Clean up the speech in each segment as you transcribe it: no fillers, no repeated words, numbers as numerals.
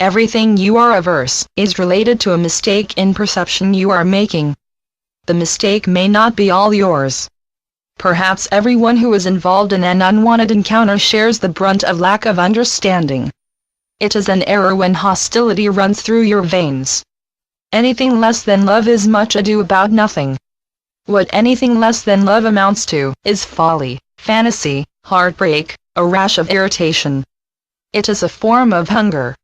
Everything you are averse is related to a mistake in perception you are making. The mistake may not be all yours. Perhaps everyone who is involved in an unwanted encounter shares the brunt of lack of understanding. It is an error when hostility runs through your veins. Anything less than love is much ado about nothing. What anything less than love amounts to is folly, fantasy, heartbreak, a rash of irritation. It is a form of hunger.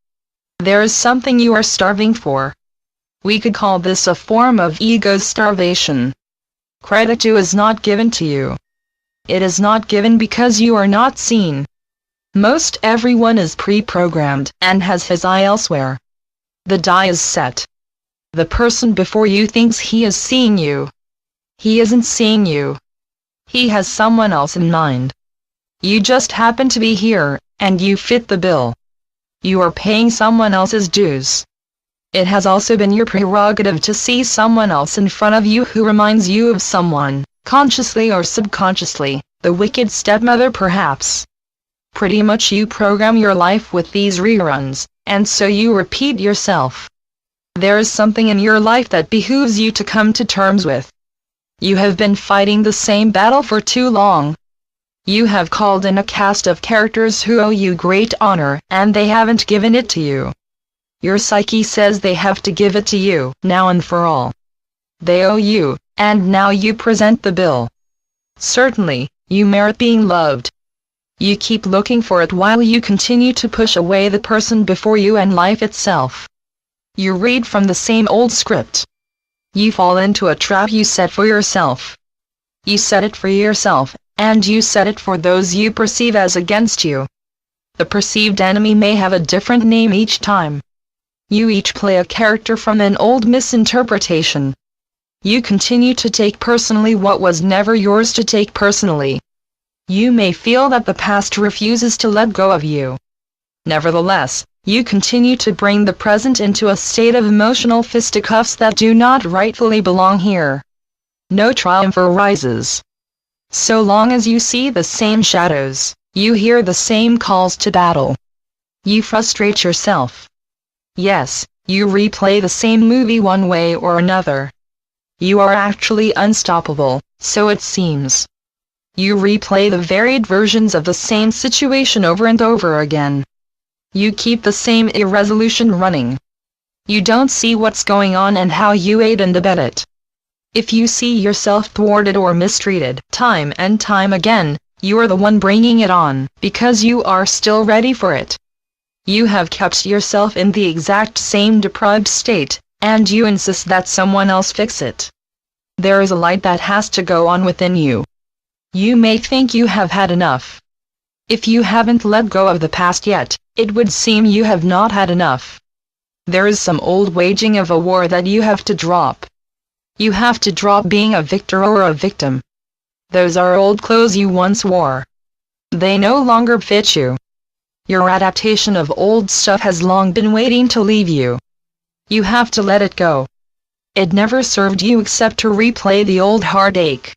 There is something you are starving for. We could call this a form of ego starvation. Credit due is not given to you. It is not given because you are not seen. Most everyone is pre-programmed and has his eye elsewhere. The die is set. The person before you thinks he is seeing you. He isn't seeing you. He has someone else in mind. You just happen to be here, and you fit the bill. You are paying someone else's dues. It has also been your prerogative to see someone else in front of you who reminds you of someone, consciously or subconsciously, the wicked stepmother perhaps. Pretty much you program your life with these reruns, and so you repeat yourself. There is something in your life that behooves you to come to terms with. You have been fighting the same battle for too long. You have called in a cast of characters who owe you great honor, and they haven't given it to you. Your psyche says they have to give it to you, now and for all. They owe you, and now you present the bill. Certainly, you merit being loved. You keep looking for it while you continue to push away the person before you and life itself. You read from the same old script. You fall into a trap you set for yourself. You set it for yourself, and you set it for those you perceive as against you. The perceived enemy may have a different name each time. You each play a character from an old misinterpretation. You continue to take personally what was never yours to take personally. You may feel that the past refuses to let go of you. Nevertheless, you continue to bring the present into a state of emotional fisticuffs that do not rightfully belong here. No triumph arises. So long as you see the same shadows, you hear the same calls to battle. You frustrate yourself. Yes, you replay the same movie one way or another. You are actually unstoppable, so it seems. You replay the varied versions of the same situation over and over again. You keep the same irresolution running. You don't see what's going on and how you aid and abet it. If you see yourself thwarted or mistreated, time and time again, you are the one bringing it on, because you are still ready for it. You have kept yourself in the exact same deprived state, and you insist that someone else fix it. There is a light that has to go on within you. You may think you have had enough. If you haven't let go of the past yet, it would seem you have not had enough. There is some old waging of a war that you have to drop. You have to drop being a victor or a victim. Those are old clothes you once wore. They no longer fit you. Your adaptation of old stuff has long been waiting to leave you. You have to let it go. It never served you except to replay the old heartache.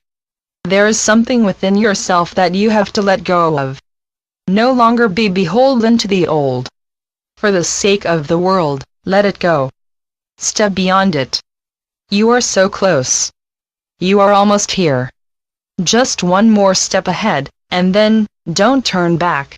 There is something within yourself that you have to let go of. No longer be beholden to the old. For the sake of the world, let it go. Step beyond it. You are so close. You are almost here. Just one more step ahead, and then, don't turn back.